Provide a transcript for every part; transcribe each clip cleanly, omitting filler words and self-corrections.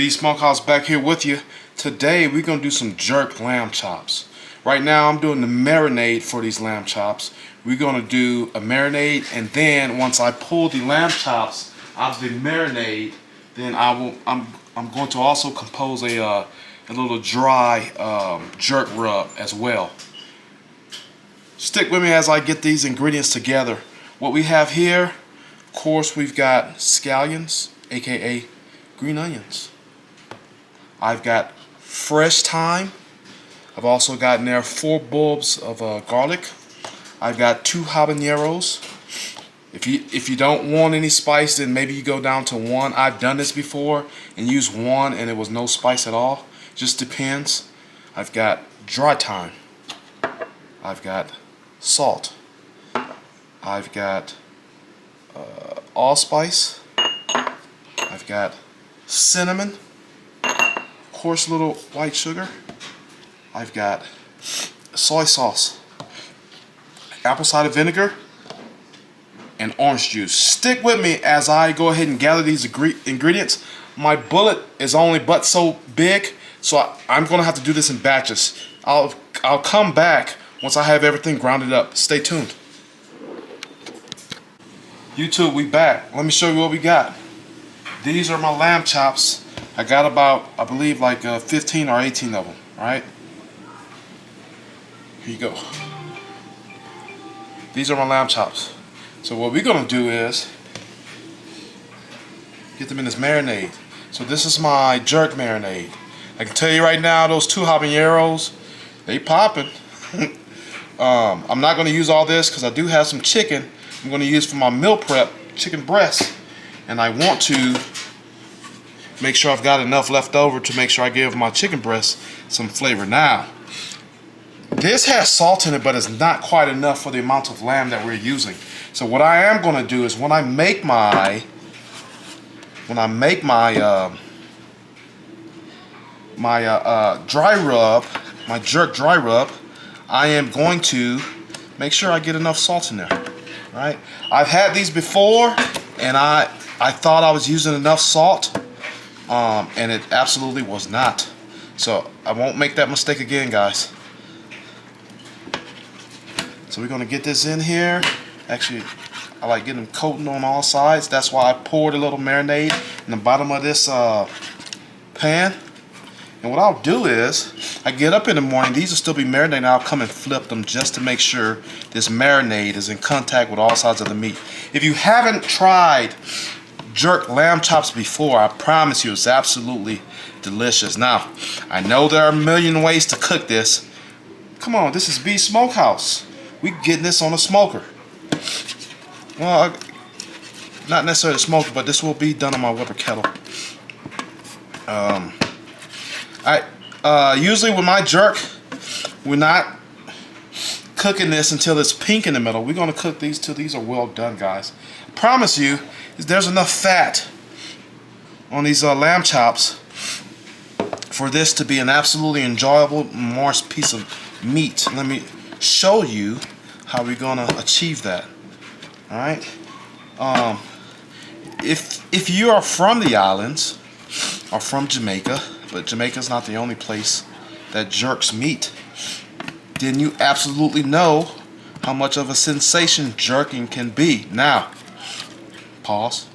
B Smokehouse back here with you. Today we're going to do some jerk lamb chops. Right now I'm doing the marinade for these lamb chops. We're going to do a marinade, and then once I pull the lamb chops out of the marinade, then I'm going to also compose a little dry jerk rub as well. Stick with me as I get these ingredients together. What we have here, of course, we've got scallions, aka green onions. I've got fresh thyme. I've also got in there 4 bulbs of garlic. I've got 2 habaneros. If you don't want any spice, then maybe you go down to 1. I've done this before and used 1 and it was no spice at all. Just depends. I've got dry thyme. I've got salt. I've got allspice. I've got cinnamon, coarse little white sugar. I've got soy sauce, apple cider vinegar, and orange juice. Stick with me as I go ahead and gather these ingredients. My bullet is only but so big, so I'm going to have to do this in batches. I'll come back once I have everything grounded up. Stay tuned. YouTube, we back. Let me show you what we got. These are my lamb chops. I got about, I believe, like 15 or 18 of them, right? Here you go. These are my lamb chops. So what we're gonna do is get them in this marinade. So this is my jerk marinade. I can tell you right now, those 2 habaneros, they popping. I'm not gonna use all this because I do have some chicken I'm gonna use for my meal prep, chicken breast. And I want to make sure I've got enough left over to make sure I give my chicken breast some flavor. Now, this has salt in it, but it's not quite enough for the amount of lamb that we're using. So what I am going to do is when I make my dry rub, my jerk dry rub, I am going to make sure I get enough salt in there. Right? I've had these before, and I thought I was using enough salt, and it absolutely was not. So I won't make that mistake again, guys. So we're gonna get this in here. Actually, I like getting them coating on all sides. That's why I poured a little marinade in the bottom of this pan. And what I'll do is, I get up in the morning, these will still be marinated, and I'll come and flip them just to make sure this marinade is in contact with all sides of the meat. If you haven't tried jerk lamb chops before, I promise you it's absolutely delicious. Now, I know there are a million ways to cook this. Come on, this is B Smokehouse. We're getting this on a smoker. Well, not necessarily a smoker, but this will be done on my Weber Kettle. Usually with my jerk, we're not cooking this until it's pink in the middle. We're going to cook these till these are well done, guys. I promise you, there's enough fat on these lamb chops for this to be an absolutely enjoyable, moist piece of meat. Let me show you how we're going to achieve that. All right. If you are from the islands or from Jamaica, but Jamaica's not the only place that jerks meat, then you absolutely know how much of a sensation jerking can be. Now, pause.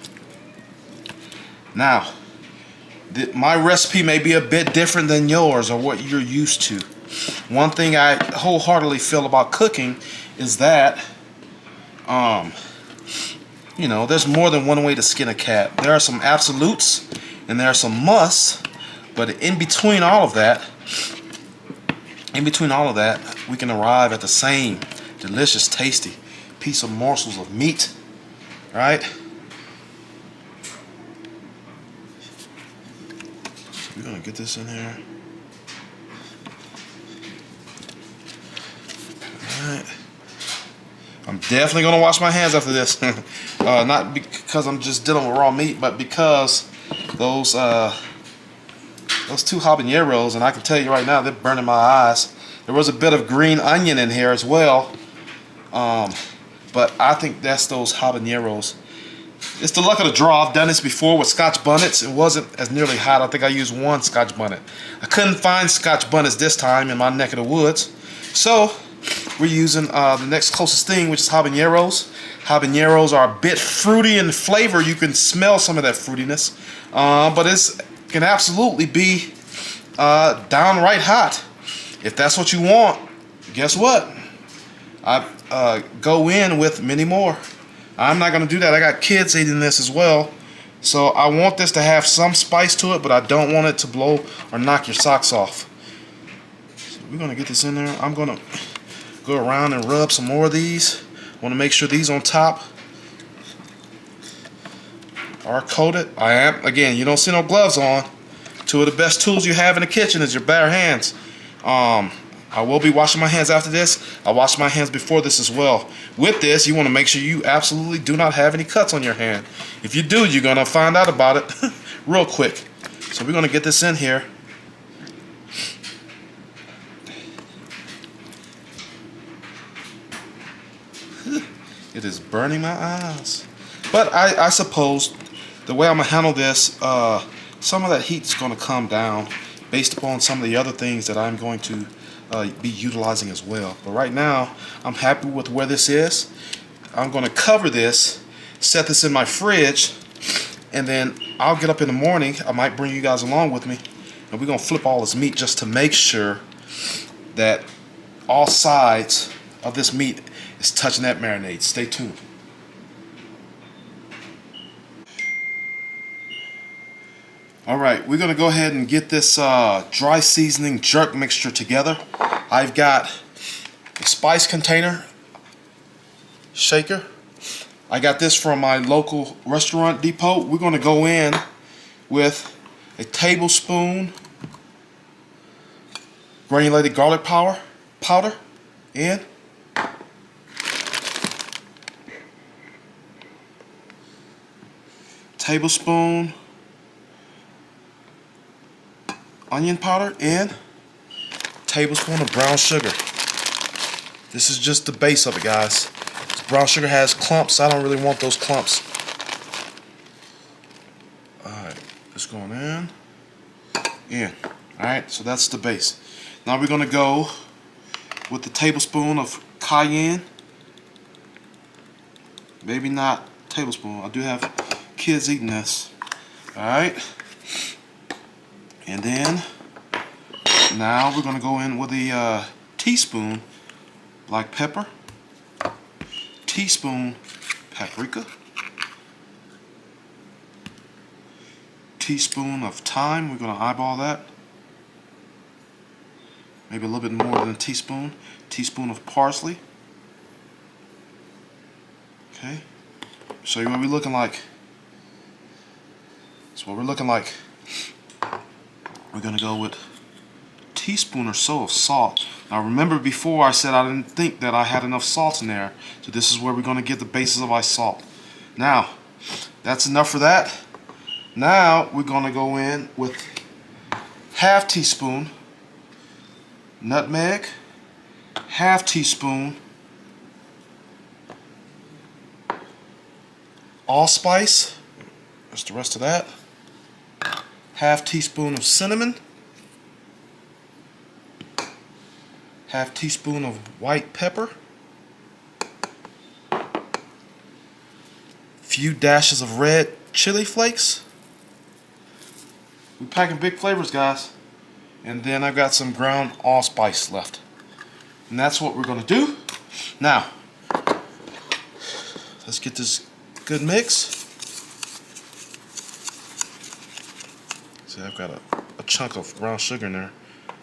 Now, my recipe may be a bit different than yours or what you're used to. One thing I wholeheartedly feel about cooking is that, you know, there's more than one way to skin a cat. There are some absolutes and there are some musts, but in between all of that, we can arrive at the same delicious, tasty piece of morsels of meat, right? So we're gonna get this in here. Alright. I'm definitely gonna wash my hands after this. Not because I'm just dealing with raw meat, but because those 2 habaneros, and I can tell you right now, they're burning my eyes. There was a bit of green onion in here as well, but I think that's those habaneros It's the luck of the draw. I've done this before with Scotch bonnets. It wasn't as nearly hot. I think I used one Scotch bonnet. I couldn't find Scotch bonnets this time in my neck of the woods. So we're using the next closest thing, which is habaneros. Habaneros are a bit fruity in flavor. You can smell some of that fruitiness. But it can absolutely be downright hot. If that's what you want, guess what? I go in with many more. I'm not going to do that. I got kids eating this as well. So I want this to have some spice to it, but I don't want it to blow or knock your socks off. So we're going to get this in there. I'm going to go around and rub some more of these. I want to make sure these on top are coated. I am. Again, you don't see no gloves on. Two of the best tools you have in the kitchen is your bare hands. I will be washing my hands after this. I washed my hands before this as well. With this, you want to make sure you absolutely do not have any cuts on your hand. If you do, you're going to find out about it real quick. So we're going to get this in here. It is burning my eyes. But I suppose the way I'm going to handle this, some of that heat is going to come down based upon some of the other things that I'm going to be utilizing as well. But right now, I'm happy with where this is. I'm going to cover this, set this in my fridge, and then I'll get up in the morning. I might bring you guys along with me, and we're going to flip all this meat just to make sure that all sides of this meat is touching that marinade. Stay tuned. Alright, we're going to go ahead and get this dry seasoning jerk mixture together. I've got a spice container shaker. I got this from my local restaurant depot. We're going to go in with a tablespoon granulated garlic powder in. Tablespoon onion powder and tablespoon of brown sugar. This is just the base of it, guys. This brown sugar has clumps. I don't really want those clumps. Alright, it's going in. Alright, so that's the base. Now we're going to go with the tablespoon of cayenne. Maybe not tablespoon. I do have kids eating this. Alright. And then, now we're going to go in with a teaspoon black pepper, teaspoon paprika, teaspoon of thyme. We're going to eyeball that. Maybe a little bit more than a teaspoon. Teaspoon of parsley. Okay. Show you what we're looking like. That's what we're looking like. We're going to go with a teaspoon or so of salt. Now remember before I said I didn't think that I had enough salt in there. So this is where we're going to get the basis of our salt. Now, that's enough for that. Now we're going to go in with half teaspoon nutmeg, half teaspoon allspice. That's the rest of that. Half teaspoon of cinnamon, half teaspoon of white pepper, few dashes of red chili flakes. We're packing big flavors, guys. And then I've got some ground allspice left. And that's what we're going to do. Now, let's get this good mix. See, I've got a chunk of brown sugar in there.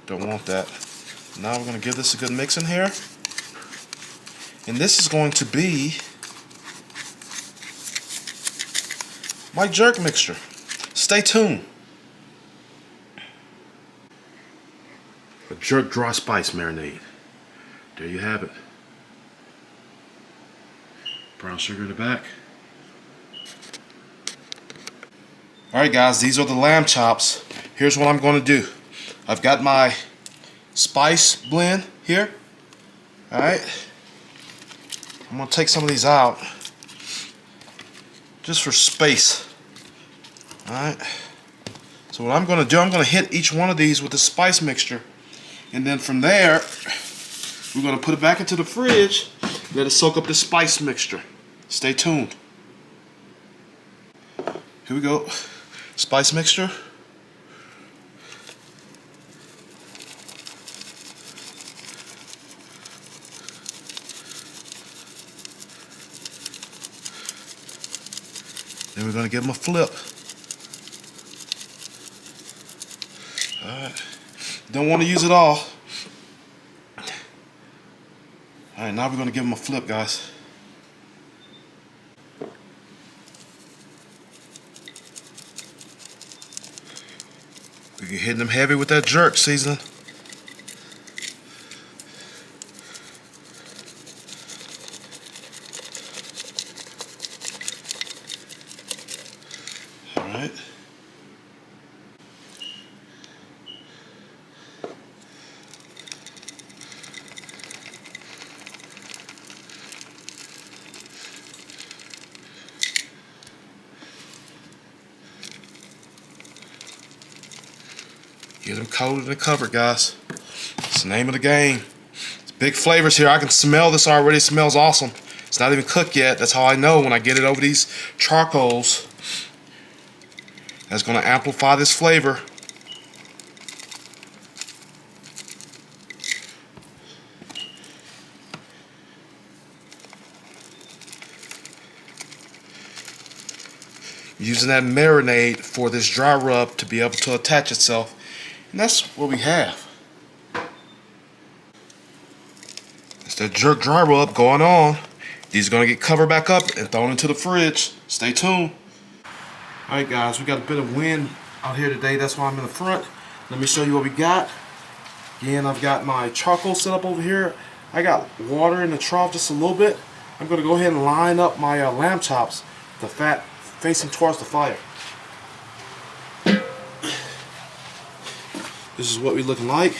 Don't want that. Now we're going to give this a good mix in here. And this is going to be my jerk mixture. Stay tuned. A jerk dry spice marinade. There you have it. Brown sugar in the back. Alright guys, these are the lamb chops. Here's what I'm going to do. I've got my spice blend here. Alright. I'm going to take some of these out. just for space. Alright. So what I'm going to do, I'm going to hit each one of these with the spice mixture. And then from there, we're going to put it back into the fridge. Let it soak up the spice mixture. Stay tuned. Here we go. Spice mixture. Then we're going to give them a flip. Alright. Don't want to use it all. Alright, now we're going to give them a flip, guys. We're hitting them heavy with that jerk seasoning. Alright. Get them coated and covered, guys. It's the name of the game. It's big flavors here. I can smell this already. It smells awesome. It's not even cooked yet. That's how I know when I get it over these charcoals. That's going to amplify this flavor. Using that marinade for this dry rub to be able to attach itself. And that's what we have. It's that jerk dry rub going on. These are going to get covered back up and thrown into the fridge. Stay tuned. Alright guys, we got a bit of wind out here today. That's why I'm in the front. Let me show you what we got. Again, I've got my charcoal set up over here. I got water in the trough just a little bit. I'm going to go ahead and line up my lamb chops, the fat facing towards the fire. This is what we're looking like.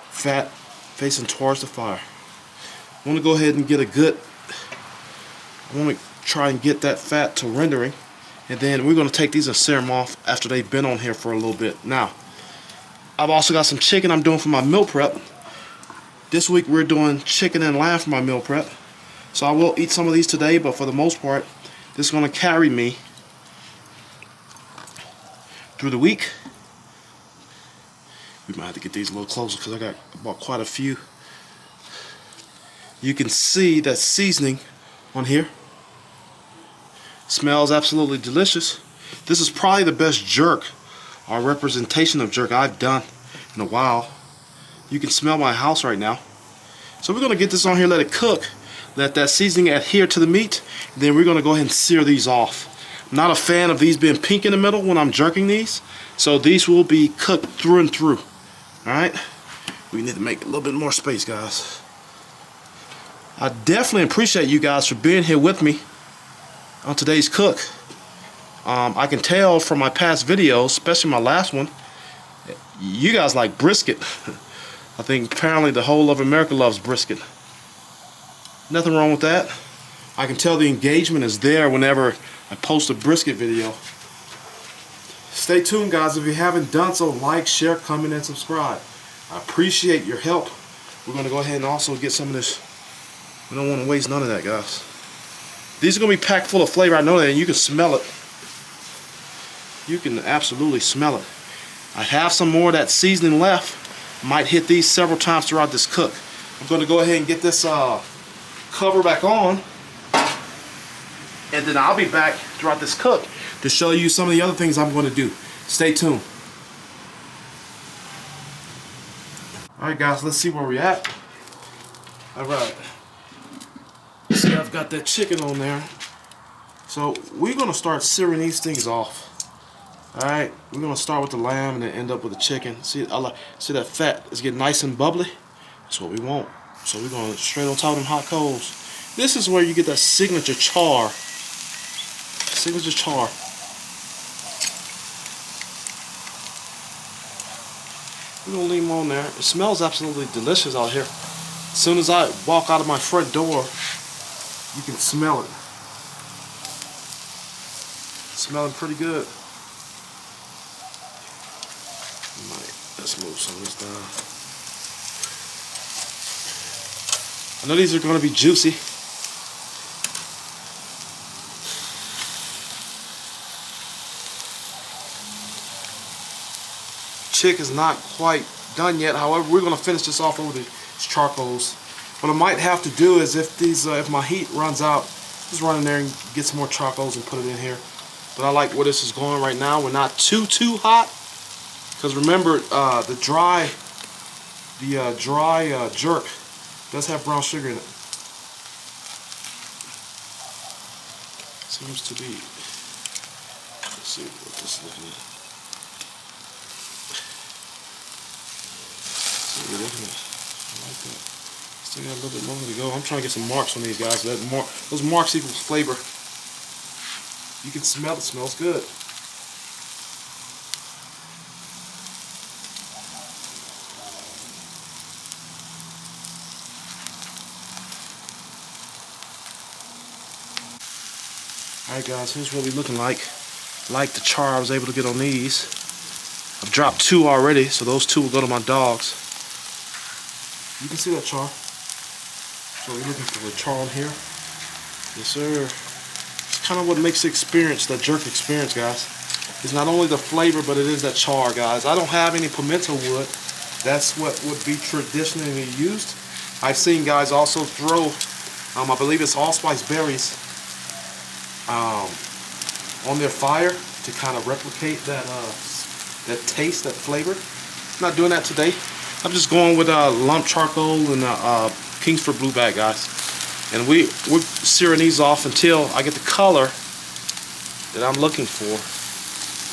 Fat facing towards the fire. I want to go ahead and get a good, I want to try and get that fat to rendering. And then we're going to take these and sear them off after they've been on here for a little bit. Now, I've also got some chicken I'm doing for my meal prep. This week we're doing chicken and lamb for my meal prep. So I will eat some of these today, but for the most part, this is going to carry me through the week. We might have to get these a little closer because I bought quite a few. You can see that seasoning on here. Smells absolutely delicious. This is probably the best jerk or representation of jerk I've done in a while. You can smell my house right now. So we're going to get this on here, let it cook. Let that seasoning adhere to the meat. Then we're going to go ahead and sear these off. I'm not a fan of these being pink in the middle when I'm jerking these. So these will be cooked through and through. Alright? We need to make a little bit more space, guys. I definitely appreciate you guys for being here with me on today's cook. I can tell from my past videos, especially my last one, you guys like brisket. I think apparently the whole of America loves brisket. Nothing wrong with that. I can tell the engagement is there whenever I post a brisket video. Stay tuned, guys. If you haven't done so, like, share, comment, and subscribe. I appreciate your help. We're going to go ahead and also get some of this. We don't want to waste none of that, guys. These are going to be packed full of flavor. I know that, and you can smell it. You can absolutely smell it. I have some more of that seasoning left. Might hit these several times throughout this cook. I'm going to go ahead and get this cover back on, and then I'll be back throughout this cook to show you some of the other things I'm going to do. Stay tuned. Alright guys, let's see where we're at. Alright. See, I've got that chicken on there. So we're going to start searing these things off. Alright, we're going to start with the lamb and then end up with the chicken. See that fat is getting nice and bubbly? That's what we want. So we're going straight on top of them hot coals. This is where you get that signature char. Signature char. We're going to leave them on there. It smells absolutely delicious out here. As soon as I walk out of my front door, you can smell it. Smelling pretty good. Let's move some of this down. I know these are going to be juicy. Chick is not quite done yet. However, we're going to finish this off over the charcoals. What I might have to do is if my heat runs out, just run in there and get some more charcoals and put it in here. But I like where this is going right now. We're not too hot, because remember the dry jerk does have brown sugar in it. Seems to be. Let's see what this is looking at. See what we're looking at. I like that. Still got a little bit longer to go. I'm trying to get some marks on these guys. Those marks equals flavor. You can smell it. Smells good. Alright guys, here's what we're looking like. Like the char I was able to get on these. I've dropped 2 already, so those 2 will go to my dogs. You can see that char. So we're looking for the char on here. Yes sir. It's kind of what makes the experience, that jerk experience, guys. It's not only the flavor, but it is that char, guys. I don't have any pimento wood. That's what would be traditionally used. I've seen guys also throw, I believe it's allspice berries, on their fire to kind of replicate that taste, that flavor. I'm not doing that today. I'm just going with lump charcoal and Kingsford blue bag, guys. And we're searing these off until I get the color that I'm looking for.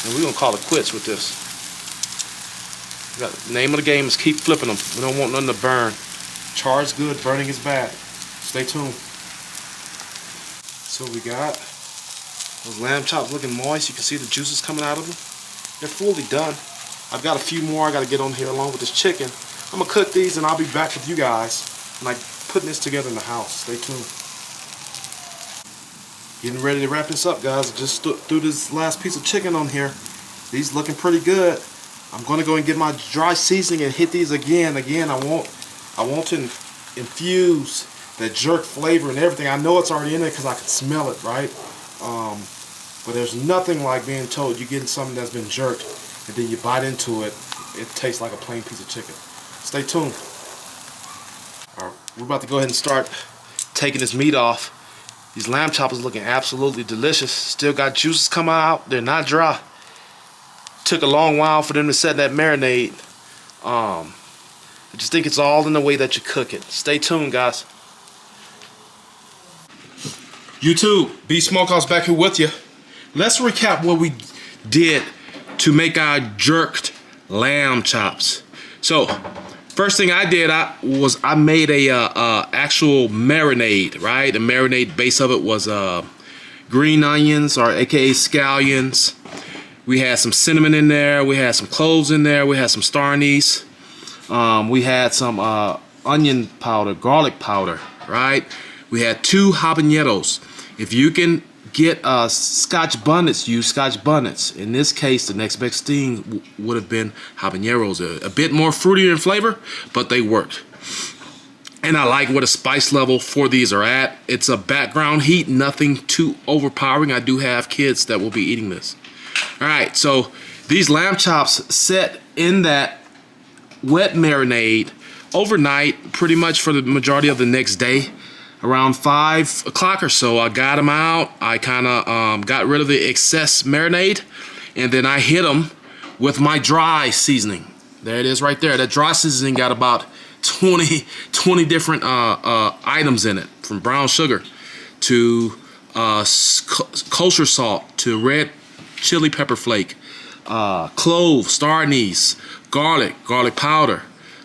And we're gonna call it quits with this. The name of the game is keep flipping them. We don't want nothing to burn. Char is good, burning is bad. Stay tuned. So we got those lamb chops looking moist. You can see the juices coming out of them. They're fully done. I've got a few more I got to get on here along with this chicken. I'm going to cook these and I'll be back with you guys when I'm putting this together in the house. Stay tuned. Getting ready to wrap this up, guys. I just threw this last piece of chicken on here. These looking pretty good. I'm going to go and get my dry seasoning and hit these again. I want to infuse that jerk flavor and everything. I know it's already in there because I can smell it, right? But there's nothing like being told you're getting something that's been jerked and then you bite into it, it tastes like a plain piece of chicken. Stay tuned. Alright, we're about to go ahead and start taking this meat off. These lamb chops are looking absolutely delicious. Still got juices coming out. They're not dry. Took a long while for them to set that marinade. I just think it's all in the way that you cook it. Stay tuned, guys. YouTube, B Smokehouse back here with you. Let's recap what we did to make our jerked lamb chops. So, first thing I did, I made a actual marinade, right? The marinade base of it was green onions, or aka scallions. We had some cinnamon in there. We had some cloves in there. We had some star anise. We had some onion powder, garlic powder, right? We had 2 habaneros. If you can get Scotch bonnets, use Scotch bonnets. In this case, the next best thing would have been habaneros. A bit more fruitier in flavor, but they worked. And I like what the spice level for these are at. It's a background heat, nothing too overpowering. I do have kids that will be eating this. All right, so these lamb chops set in that wet marinade overnight, pretty much for the majority of the next day. Around 5 o'clock or so, I got them out. I kind of got rid of the excess marinade, and then I hit them with my dry seasoning. There it is right there. That dry seasoning got about 20 different items in it, from brown sugar to kosher salt to red chili pepper flake, clove, star anise, garlic powder,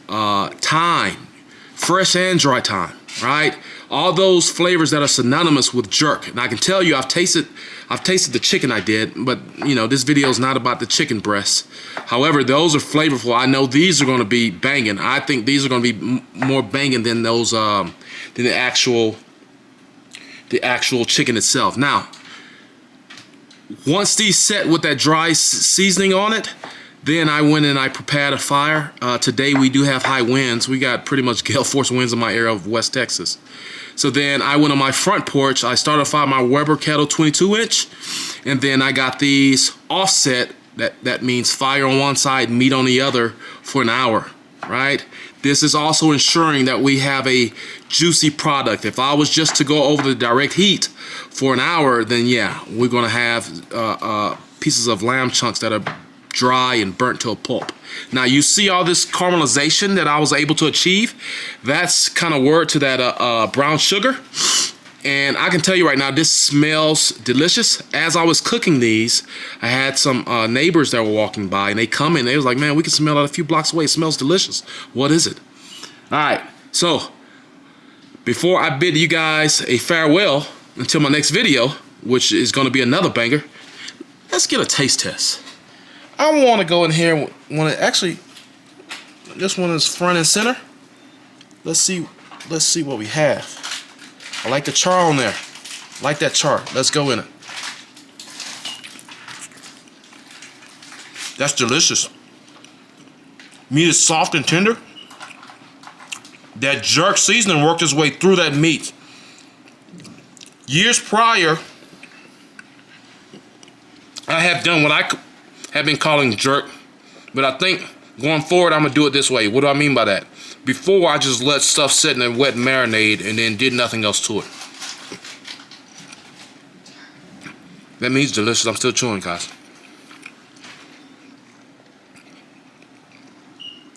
thyme, fresh and dry thyme, right? All those flavors that are synonymous with jerk. And I can tell you, I've tasted the chicken I did, but you know, this video is not about the chicken breasts. However, those are flavorful. I know these are going to be banging. I think these are going to be more banging than those, than the actual chicken itself. Now, once these set with that dry seasoning on it, then I went and I prepared a fire. Today we do have high winds. We got pretty much gale force winds in my area of West Texas. So then I went on my front porch. I started a fire my Weber Kettle 22-inch, and then I got these offset. That means fire on one side, meat on the other for an hour, right? This is also ensuring that we have a juicy product. If I was just to go over the direct heat for an hour, then yeah, we're gonna have pieces of lamb chunks that are dry and burnt to a pulp. Now you see all this caramelization that I was able to achieve. That's kind of word to that brown sugar. And I can tell you right now, this smells delicious. As I was cooking these, I had some neighbors that were walking by, and they come in. They was like, man, we can smell it a few blocks away. It smells delicious. What is it? All right, so before I bid you guys a farewell until my next video, which is going to be another banger, let's get a taste test. I want to go in here, actually, this one is front and center. Let's see what we have. I like the char on there. I like that char. Let's go in it. That's delicious. Meat is soft and tender. That jerk seasoning worked its way through that meat. Years prior, I have done what I have been calling jerk, but I think going forward I'm gonna do it this way. What do I mean by that? Before, I just let stuff sit in a wet marinade and then did nothing else to it. That meat's delicious. I'm still chewing, guys.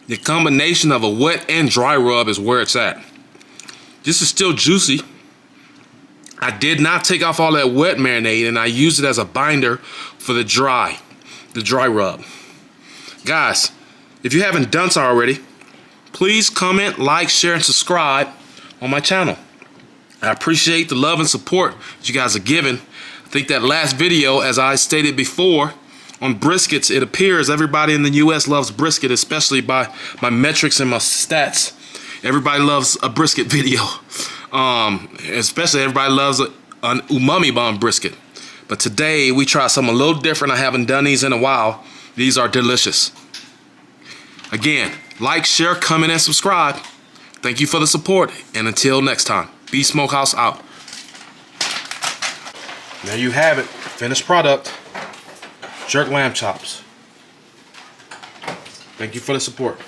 The combination of a wet and dry rub is where it's at. This is still juicy. I did not take off all that wet marinade, and I used it as a binder for the dry rub. Guys, if you haven't done so already, please comment, like, share, and subscribe on my channel. I appreciate the love and support that you guys are giving. I think that last video, as I stated before, on briskets, it appears everybody in the U.S. loves brisket, especially by my metrics and my stats. Everybody loves a brisket video. Especially everybody loves an umami bomb brisket. But today, we try something a little different. I haven't done these in a while. These are delicious. Again, like, share, comment, and subscribe. Thank you for the support, and until next time, B Smokehouse out. There you have it, finished product. Jerk lamb chops. Thank you for the support.